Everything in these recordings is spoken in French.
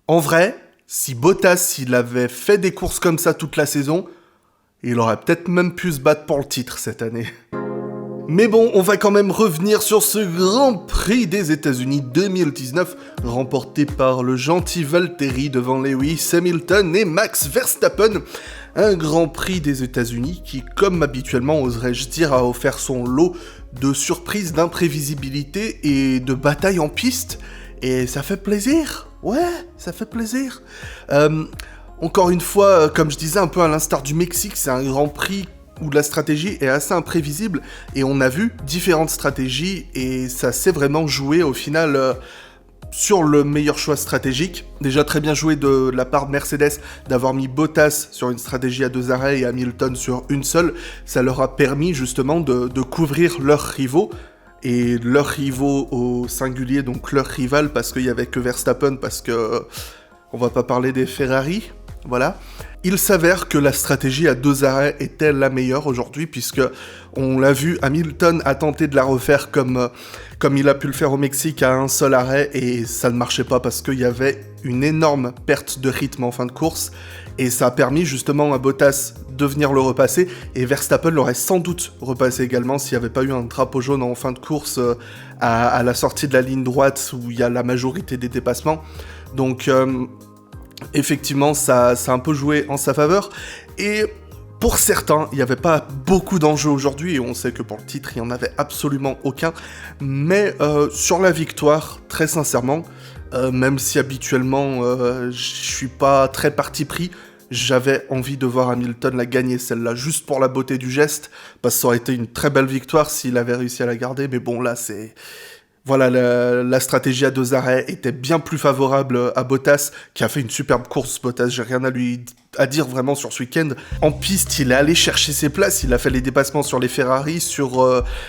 En vrai, si Bottas il avait fait des courses comme ça toute la saison, il aurait peut-être même pu se battre pour le titre cette année. Mais bon, on va quand même revenir sur ce Grand Prix des États-Unis 2019, remporté par le gentil Valtteri devant Lewis Hamilton et Max Verstappen. Un Grand Prix des États-Unis qui, comme habituellement, oserais-je dire, a offert son lot de surprises, d'imprévisibilité et de batailles en piste. Et ça fait plaisir. Ouais, ça fait plaisir. Encore une fois, comme je disais, un peu à l'instar du Mexique, c'est un Grand Prix où la stratégie est assez imprévisible, et on a vu différentes stratégies, et ça s'est vraiment joué au final sur le meilleur choix stratégique. Déjà très bien joué de la part de Mercedes d'avoir mis Bottas sur une stratégie à 2 arrêts et Hamilton sur une seule. Ça leur a permis justement de couvrir leurs rivaux, et leurs rivaux au singulier, donc leur rival, parce qu'il y avait que Verstappen, parce que on va pas parler des Ferrari, voilà. Il s'avère que la stratégie à 2 arrêts était la meilleure aujourd'hui, puisque, on l'a vu, Hamilton a tenté de la refaire comme il a pu le faire au Mexique à un seul arrêt, et ça ne marchait pas parce qu'il y avait une énorme perte de rythme en fin de course, et ça a permis justement à Bottas de venir le repasser, et Verstappen l'aurait sans doute repassé également s'il n'y avait pas eu un drapeau jaune en fin de course à la sortie de la ligne droite où il y a la majorité des dépassements. Donc effectivement, ça a un peu joué en sa faveur, et pour certains, il n'y avait pas beaucoup d'enjeux aujourd'hui, et on sait que pour le titre, il n'y en avait absolument aucun, mais sur la victoire, très sincèrement, même si habituellement, je suis pas très parti pris, j'avais envie de voir Hamilton la gagner, celle-là, juste pour la beauté du geste, parce que ça aurait été une très belle victoire s'il avait réussi à la garder, mais bon, là, c'est... Voilà, la stratégie à 2 arrêts était bien plus favorable à Bottas, qui a fait une superbe course. Bottas, j'ai rien à dire vraiment sur ce week-end. En piste, il est allé chercher ses places, il a fait les dépassements sur les Ferrari,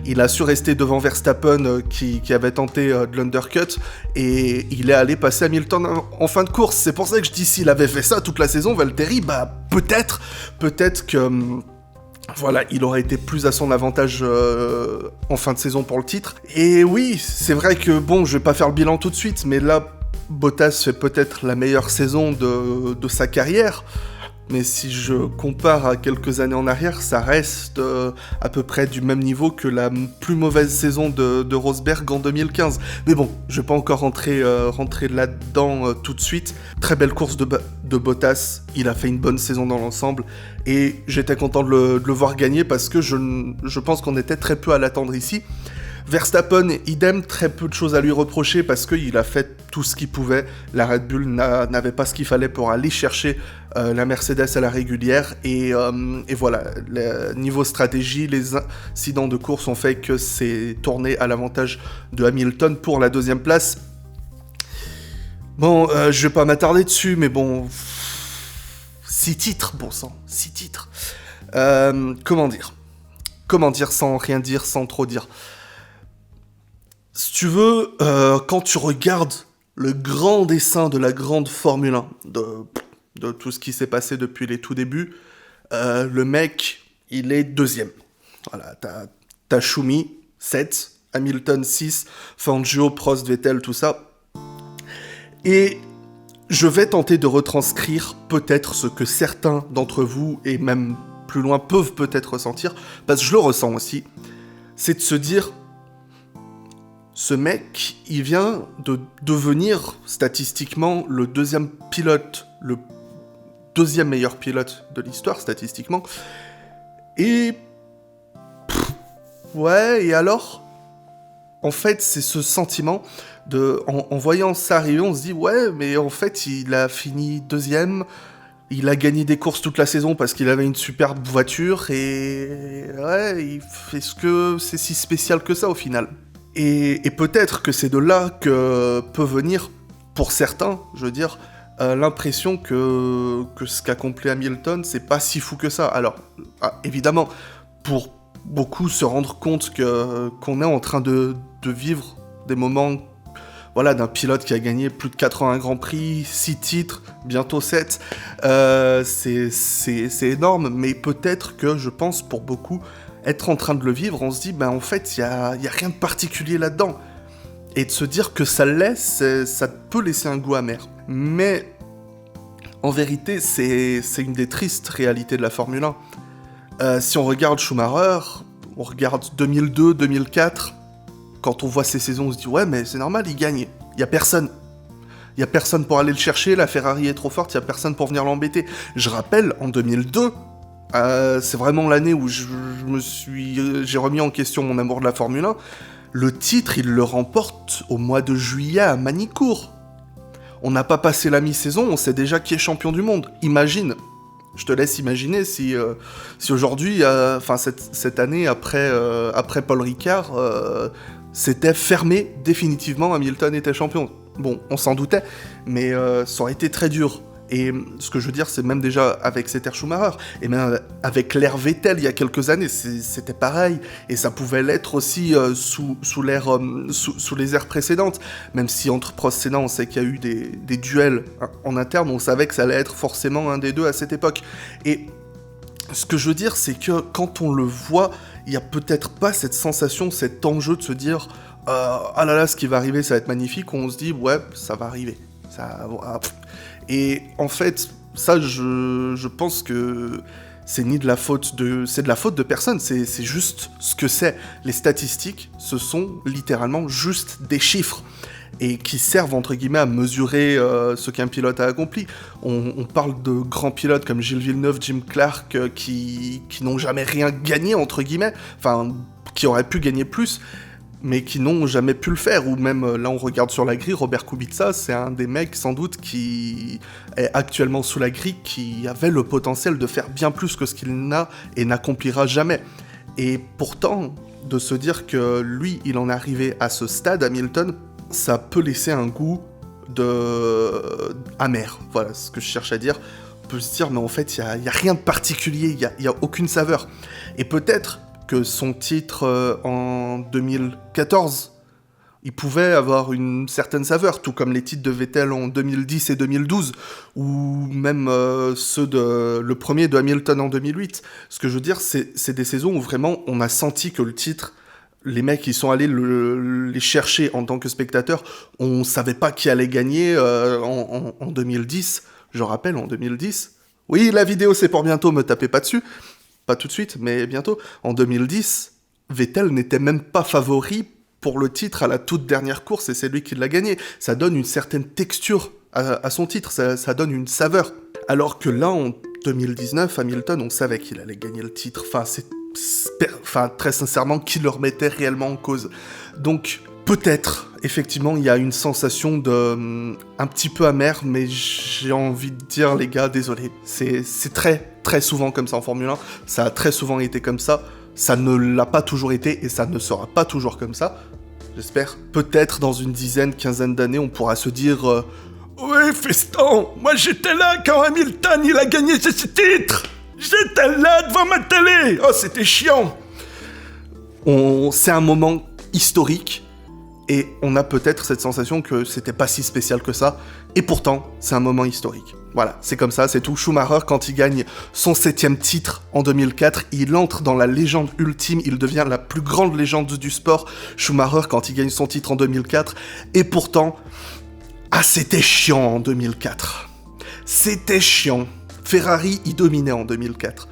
il a su rester devant Verstappen qui avait tenté de l'undercut, et il est allé passer Hamilton en fin de course. C'est pour ça que je dis, s'il avait fait ça toute la saison, Valtteri, bah peut-être que... Voilà, il aurait été plus à son avantage en fin de saison pour le titre. Et oui, c'est vrai que, bon, je vais pas faire le bilan tout de suite, mais là, Bottas fait peut-être la meilleure saison de sa carrière. Mais si je compare à quelques années en arrière, ça reste à peu près du même niveau que la plus mauvaise saison de Rosberg en 2015. Mais bon, je vais pas encore rentrer là-dedans tout de suite. Très belle course de Bottas, il a fait une bonne saison dans l'ensemble, et j'étais content de le voir gagner, parce que je pense qu'on était très peu à l'attendre ici. Verstappen, idem, très peu de choses à lui reprocher, parce qu'il a fait tout ce qu'il pouvait. La Red Bull n'avait pas ce qu'il fallait pour aller chercher la Mercedes à la régulière, et voilà, niveau stratégie, les incidents de course ont fait que c'est tourné à l'avantage de Hamilton pour la 2e place. Bon, je vais pas m'attarder dessus, mais bon... 6 titres, bon sang, 6 titres. Comment dire sans rien dire, sans trop dire. Si tu veux, quand tu regardes le grand dessin de la grande Formule 1, de tout ce qui s'est passé depuis les tout débuts, le mec, il est 2e. Voilà, t'as Schumi, 7, Hamilton, 6, Fangio, Prost, Vettel, tout ça. Et je vais tenter de retranscrire peut-être ce que certains d'entre vous, et même plus loin, peuvent peut-être ressentir, parce que je le ressens aussi, c'est de se dire... Ce mec, il vient de devenir statistiquement le 2e pilote, le 2e meilleur pilote de l'histoire statistiquement. Et... ouais, et alors ? En fait, c'est ce sentiment de... En voyant ça arriver, on se dit, ouais, mais en fait, il a fini 2e, il a gagné des courses toute la saison parce qu'il avait une superbe voiture, et... ouais, est-ce que c'est si spécial que ça au final ? Et peut-être que c'est de là que peut venir, pour certains, je veux dire, l'impression que ce qu'accomplit Hamilton, c'est pas si fou que ça. Alors, évidemment, pour beaucoup se rendre compte qu'on est en train de vivre des moments, voilà, d'un pilote qui a gagné plus de 80 Grands Prix, 6 titres, bientôt 7, c'est énorme, mais peut-être que, je pense, pour beaucoup... être en train de le vivre, on se dit, en fait, il y a rien de particulier là-dedans. Et de se dire que ça le laisse, ça peut laisser un goût amer. Mais en vérité, c'est une des tristes réalités de la Formule 1. Si on regarde Schumacher, on regarde 2002, 2004, quand on voit ces saisons, on se dit « Ouais, mais c'est normal, il gagne. Il y a personne. Il y a personne pour aller le chercher, la Ferrari est trop forte, il y a personne pour venir l'embêter. » Je rappelle, en 2002, c'est vraiment l'année où j'ai remis en question mon amour de la Formule 1. Le titre, il le remporte au mois de juillet à Manicourt. On n'a pas passé la mi-saison, on sait déjà qui est champion du monde. Imagine. Je te laisse imaginer si aujourd'hui, cette année, après Paul Ricard, c'était fermé définitivement, Hamilton était champion. Bon, on s'en doutait, mais ça aurait été très dur. Et ce que je veux dire, c'est même déjà avec cet ère Schumacher, et même avec l'ère Vettel il y a quelques années, c'était pareil, et ça pouvait l'être aussi sous les ères précédentes, même si entre Prost et Senna, on sait qu'il y a eu des duels en interne, on savait que ça allait être forcément un des deux à cette époque. Et ce que je veux dire, c'est que quand on le voit, il n'y a peut-être pas cette sensation, cet enjeu de se dire « Ah là là, ce qui va arriver, ça va être magnifique », on se dit « Ouais, ça va arriver. » Et en fait, ça, je pense que c'est de la faute de personne, c'est juste ce que c'est. Les statistiques, ce sont littéralement juste des chiffres, et qui servent, entre guillemets, à mesurer ce qu'un pilote a accompli. On parle de grands pilotes comme Gilles Villeneuve, Jim Clark, qui n'ont jamais rien gagné, entre guillemets, enfin, qui auraient pu gagner plus, mais qui n'ont jamais pu le faire, ou même, là on regarde sur la grille, Robert Kubica, c'est un des mecs sans doute qui est actuellement sous la grille, qui avait le potentiel de faire bien plus que ce qu'il n'a et n'accomplira jamais. Et pourtant, de se dire que lui, il en est arrivé à ce stade, Hamilton, ça peut laisser un goût amer, voilà ce que je cherche à dire. On peut se dire, mais en fait, il n'y a rien de particulier, il n'y a aucune saveur. Et peut-être que son titre en 2014, il pouvait avoir une certaine saveur, tout comme les titres de Vettel en 2010 et 2012, ou même le premier de Hamilton en 2008. Ce que je veux dire, c'est des saisons où vraiment on a senti que le titre, les mecs qui sont allés les chercher en tant que spectateurs, on savait pas qui allait gagner en 2010, je rappelle, en 2010. Oui, la vidéo c'est pour bientôt, me tapez pas dessus. Pas tout de suite, mais bientôt. En 2010, Vettel n'était même pas favori pour le titre à la toute dernière course, et c'est lui qui l'a gagné. Ça donne une certaine texture à son titre, ça donne une saveur. Alors que là, en 2019, Hamilton, on savait qu'il allait gagner le titre. Très sincèrement, qui le remettait réellement en cause. Donc, peut-être, effectivement, il y a une sensation un petit peu amère, mais j'ai envie de dire, les gars, désolé. C'est très, très souvent comme ça en Formule 1. Ça a très souvent été comme ça. Ça ne l'a pas toujours été, et ça ne sera pas toujours comme ça. J'espère. Peut-être dans une quinzaine d'années, on pourra se dire ouais, feston, moi j'étais là quand Hamilton, il a gagné ce titre. J'étais là devant ma télé. Oh, c'était chiant. C'est un moment historique. Et on a peut-être cette sensation que c'était pas si spécial que ça, et pourtant, c'est un moment historique. Voilà, c'est comme ça, c'est tout. Schumacher, quand il gagne son 7e titre en 2004, il entre dans la légende ultime, il devient la plus grande légende du sport. Schumacher, quand il gagne son titre en 2004, et pourtant, c'était chiant en 2004. C'était chiant. Ferrari, il dominait en 2004.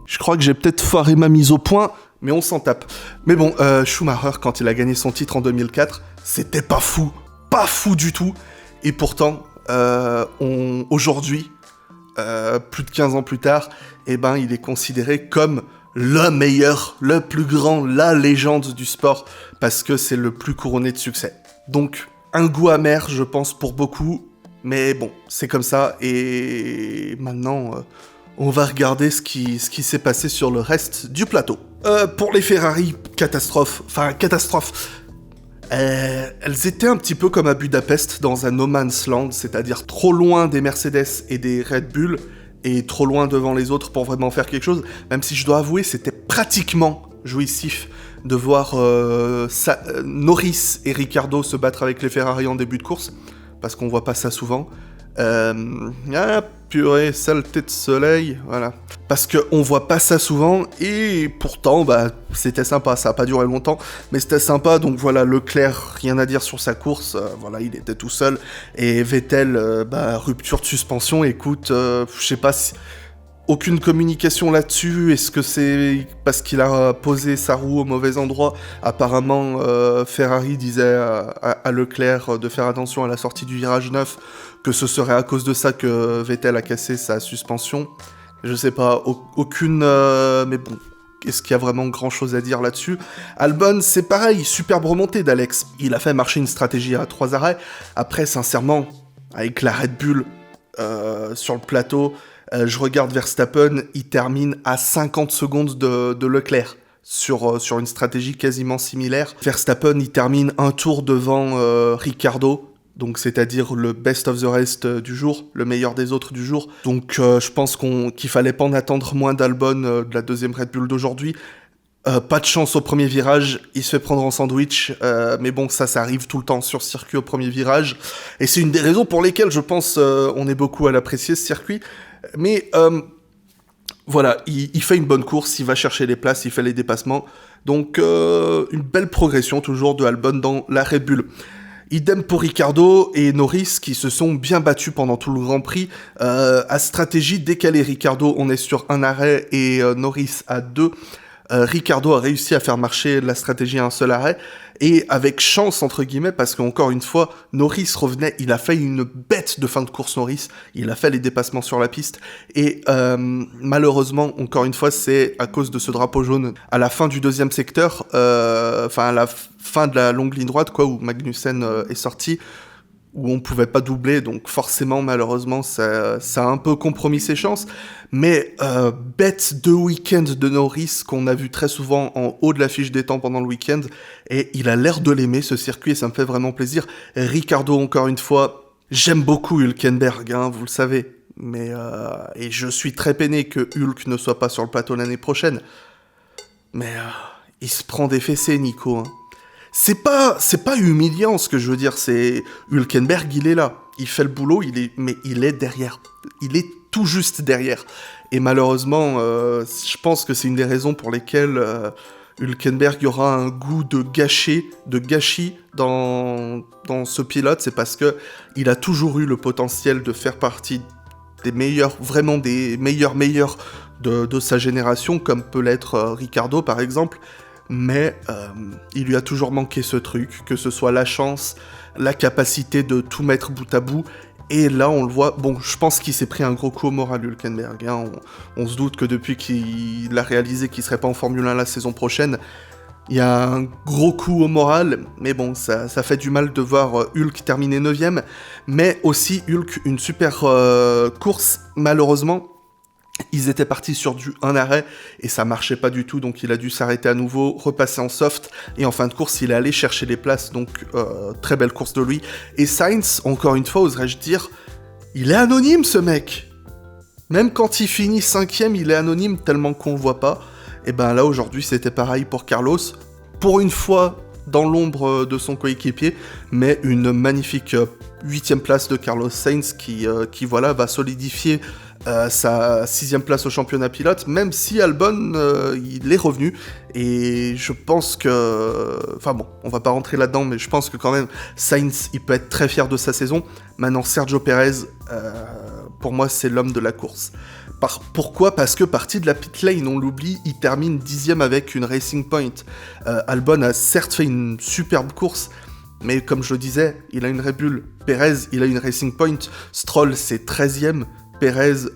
Je crois que j'ai peut-être foiré ma mise au point, mais on s'en tape. Mais bon, Schumacher, quand il a gagné son titre en 2004, c'était pas fou du tout. Et pourtant, aujourd'hui, plus de 15 ans plus tard, il est considéré comme le meilleur, le plus grand, la légende du sport, parce que c'est le plus couronné de succès. Donc, un goût amer, je pense, pour beaucoup, mais bon, c'est comme ça, et maintenant, on va regarder ce qui s'est passé sur le reste du plateau. Pour les Ferrari, catastrophe. Elles étaient un petit peu comme à Budapest, dans un no man's land, c'est-à-dire trop loin des Mercedes et des Red Bull, et trop loin devant les autres pour vraiment faire quelque chose, même si je dois avouer, c'était pratiquement jouissif de voir Norris et Ricciardo se battre avec les Ferrari en début de course, parce qu'on voit pas ça souvent, Ah, purée, saleté de soleil, voilà. Parce qu'on voit pas ça souvent, et pourtant, c'était sympa, ça a pas duré longtemps, mais c'était sympa, donc voilà, Leclerc, rien à dire sur sa course, voilà, il était tout seul, et Vettel, rupture de suspension, écoute, je sais pas si... Aucune communication là-dessus, est-ce que c'est parce qu'il a posé sa roue au mauvais endroit? Apparemment, Ferrari disait à Leclerc de faire attention à la sortie du virage 9, que ce serait à cause de ça que Vettel a cassé sa suspension. Je sais pas, aucune... mais bon, est-ce qu'il y a vraiment grand-chose à dire là-dessus? Albon, c'est pareil, superbe remontée d'Alex. Il a fait marcher une stratégie à 3 arrêts. Après, sincèrement, avec la Red Bull sur le plateau... je regarde Verstappen, il termine à 50 secondes de Leclerc sur une stratégie quasiment similaire. Verstappen, il termine un tour devant Ricciardo, donc c'est-à-dire le best of the rest du jour, le meilleur des autres du jour. Donc je pense qu'il fallait pas en attendre moins d'Albon de la deuxième Red Bull d'aujourd'hui. Pas de chance au premier virage, il se fait prendre en sandwich, mais bon, ça arrive tout le temps sur circuit au premier virage, et c'est une des raisons pour lesquelles je pense on est beaucoup à l'apprécier ce circuit. Mais voilà, il fait une bonne course, il va chercher les places, il fait les dépassements. Donc une belle progression toujours de Albon dans la Red Bull. Idem pour Ricciardo et Norris qui se sont bien battus pendant tout le Grand Prix. À stratégie décalée, Ricciardo, on est sur un arrêt et Norris à 2. Ricciardo a réussi à faire marcher la stratégie à un seul arrêt, et avec chance entre guillemets, parce qu'encore une fois, Norris revenait, il a fait une bête de fin de course Norris, il a fait les dépassements sur la piste, et malheureusement, encore une fois, c'est à cause de ce drapeau jaune à la fin du deuxième secteur, à la fin de la longue ligne droite, quoi, où Magnussen est sorti, où on pouvait pas doubler, donc forcément, malheureusement, ça a un peu compromis ses chances. Mais bête de week-end de Norris, qu'on a vu très souvent en haut de la fiche des temps pendant le week-end, et il a l'air de l'aimer, ce circuit, et ça me fait vraiment plaisir. Ricciardo, encore une fois, j'aime beaucoup Hülkenberg, hein, vous le savez, mais et je suis très peiné que Hulk ne soit pas sur le plateau l'année prochaine. Mais il se prend des fessées, Nico, hein. C'est pas humiliant ce que je veux dire, c'est Hülkenberg, il est là, il fait le boulot, mais il est derrière, il est tout juste derrière. Et malheureusement, je pense que c'est une des raisons pour lesquelles Hülkenberg aura un goût de gâchis dans ce pilote, c'est parce que il a toujours eu le potentiel de faire partie des meilleurs, vraiment des meilleurs de sa génération, comme peut l'être Ricciardo par exemple. Mais il lui a toujours manqué ce truc, que ce soit la chance, la capacité de tout mettre bout à bout, et là on le voit, bon je pense qu'il s'est pris un gros coup au moral Hülkenberg, hein. On se doute que depuis qu'il a réalisé qu'il serait pas en Formule 1 la saison prochaine, il y a un gros coup au moral, mais bon ça fait du mal de voir Hulk terminer 9ème, mais aussi Hulk une super course, malheureusement. Ils étaient partis sur un arrêt et ça marchait pas du tout, donc il a dû s'arrêter à nouveau, repasser en soft, et en fin de course il est allé chercher les places, donc très belle course de lui. Et Sainz, encore une fois, oserais-je dire, il est anonyme ce mec. Même quand il finit 5ème, il est anonyme tellement qu'on le voit pas. Et ben là aujourd'hui c'était pareil pour Carlos, pour une fois dans l'ombre de son coéquipier, mais une magnifique 8ème place de Carlos Sainz qui voilà, va solidifier sa 6ème place au championnat pilote, même si Albon il est revenu, et je pense que... Enfin bon, on va pas rentrer là-dedans, mais je pense que quand même Sainz il peut être très fier de sa saison. Maintenant Sergio Perez, pour moi c'est l'homme de la course. Pourquoi ? Parce que parti de la pit lane, on l'oublie, il termine 10ème avec une Racing Point. Albon a certes fait une superbe course, mais comme je le disais, il a une Red Bull. Perez, il a une Racing Point. Stroll, c'est 13ème. Perez,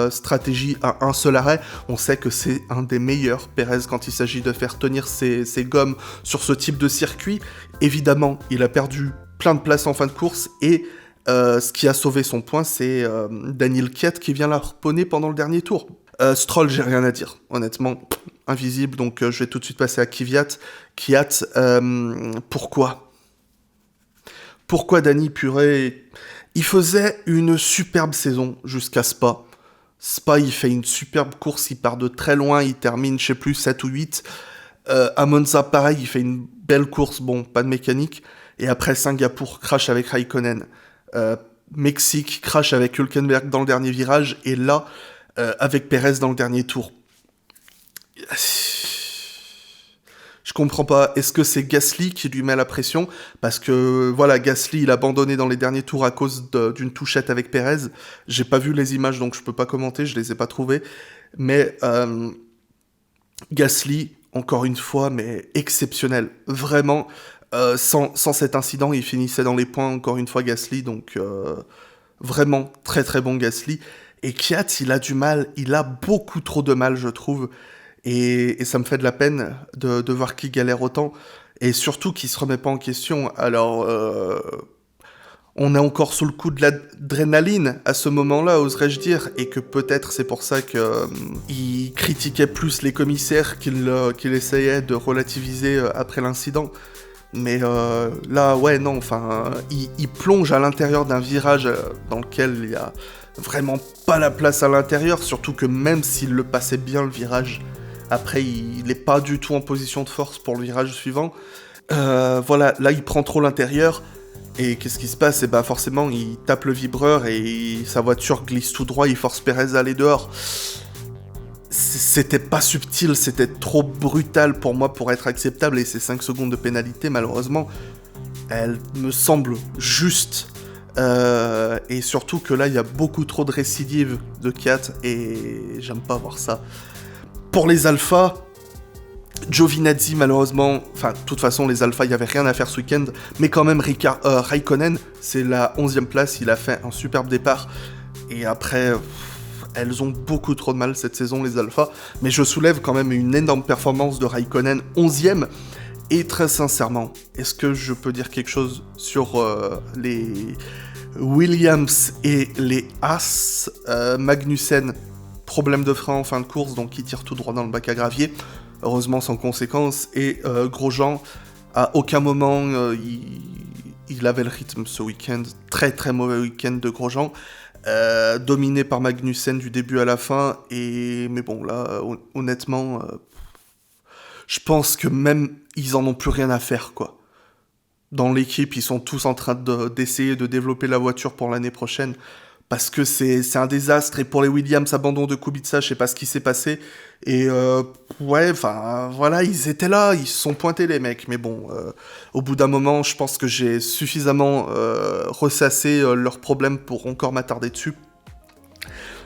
stratégie à un seul arrêt. On sait que c'est un des meilleurs, Perez, quand il s'agit de faire tenir ses gommes sur ce type de circuit. Évidemment, il a perdu plein de places en fin de course, et ce qui a sauvé son point, c'est Daniel Kvyat qui vient l'harponner pendant le dernier tour. Stroll, j'ai rien à dire, honnêtement, invisible, donc je vais tout de suite passer à Kvyat. Kvyat, pourquoi Dani, purée? Il faisait une superbe saison jusqu'à Spa. Spa, il fait une superbe course, il part de très loin, il termine, je sais plus, 7 ou 8. À Monza, pareil, il fait une belle course, bon, pas de mécanique. Et après, Singapour, crash avec Raikkonen. Mexique crash avec Hülkenberg dans le dernier virage, et là, avec Pérez dans le dernier tour. Je comprends pas. Est-ce que c'est Gasly qui lui met la pression ? Parce que, voilà, Gasly, il a abandonné dans les derniers tours à cause d'une touchette avec Pérez. J'ai pas vu les images, donc je peux pas commenter, je les ai pas trouvées. Mais Gasly, encore une fois, mais exceptionnel. Vraiment, sans cet incident, il finissait dans les points, encore une fois, Gasly. Donc, vraiment, très très bon Gasly. Et Kvyat, il a du mal, il a beaucoup trop de mal, je trouve. Et ça me fait de la peine de voir qu'il galère autant. Et surtout qu'il se remet pas en question. Alors, on est encore sous le coup de l'adrénaline à ce moment-là, oserais-je dire. Et que peut-être c'est pour ça qu'il critiquait plus les commissaires qu'il essayait de relativiser après l'incident. Mais là, ouais, non, enfin, il plonge à l'intérieur d'un virage dans lequel il y a vraiment pas la place à l'intérieur. Surtout que même s'il le passait bien, le virage... Après, il n'est pas du tout en position de force pour le virage suivant. Voilà, là, il prend trop l'intérieur. Et qu'est-ce qui se passe ? Et bah forcément, il tape le vibreur et sa voiture glisse tout droit. Il force Pérez à aller dehors. C'était pas subtil, c'était trop brutal pour moi pour être acceptable. Et ces 5 secondes de pénalité, malheureusement, elles me semblent justes. Et surtout que là, il y a beaucoup trop de récidives de Kvyat. Et j'aime pas voir ça. Pour les alphas, Giovinazzi, malheureusement, enfin, de toute façon, les alphas, il n'y avait rien à faire ce week-end, mais quand même, Raikkonen, c'est la 11e place, il a fait un superbe départ, et après, elles ont beaucoup trop de mal cette saison, les alphas, mais je soulève quand même une énorme performance de Raikkonen, 11e, et très sincèrement, est-ce que je peux dire quelque chose sur les Williams et les Haas, Magnussen, problème de frein en fin de course, donc il tire tout droit dans le bac à gravier, heureusement sans conséquence, et Grosjean, à aucun moment il avait le rythme ce week-end, très très mauvais week-end de Grosjean, dominé par Magnussen du début à la fin, mais bon là, honnêtement, je pense que même ils en ont plus rien à faire, quoi. Dans l'équipe, ils sont tous en train d'essayer de développer la voiture pour l'année prochaine, parce que c'est un désastre, et pour les Williams, abandon de Kubica, je sais pas ce qui s'est passé, et ouais, enfin, voilà, ils étaient là, ils se sont pointés les mecs, mais bon, au bout d'un moment, je pense que j'ai suffisamment ressassé leurs problèmes pour encore m'attarder dessus.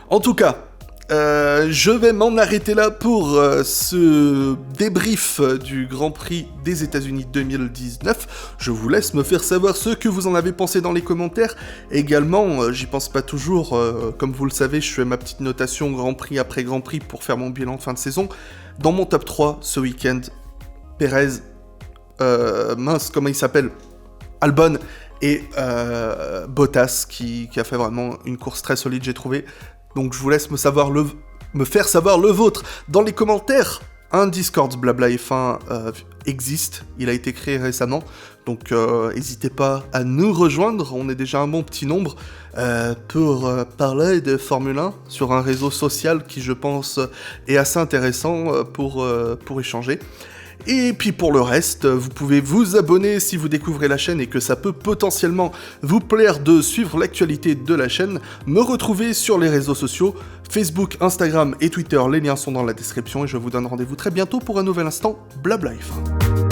En tout cas, je vais m'en arrêter là pour ce débrief du Grand Prix des États-Unis 2019. Je vous laisse me faire savoir ce que vous en avez pensé dans les commentaires. Également, j'y pense pas toujours, comme vous le savez, je fais ma petite notation Grand Prix après Grand Prix pour faire mon bilan de fin de saison. Dans mon top 3 ce week-end, Pérez, comment il s'appelle ? Albon et Bottas qui a fait vraiment une course très solide, j'ai trouvé. Donc je vous laisse me faire savoir le vôtre dans les commentaires. Un Discord Blabla F1 existe, il a été créé récemment, donc n'hésitez pas à nous rejoindre, on est déjà un bon petit nombre, pour parler de Formule 1 sur un réseau social qui je pense est assez intéressant pour échanger. Et puis pour le reste, vous pouvez vous abonner si vous découvrez la chaîne et que ça peut potentiellement vous plaire de suivre l'actualité de la chaîne, me retrouver sur les réseaux sociaux, Facebook, Instagram et Twitter, les liens sont dans la description et je vous donne rendez-vous très bientôt pour un nouvel instant Blabla F1.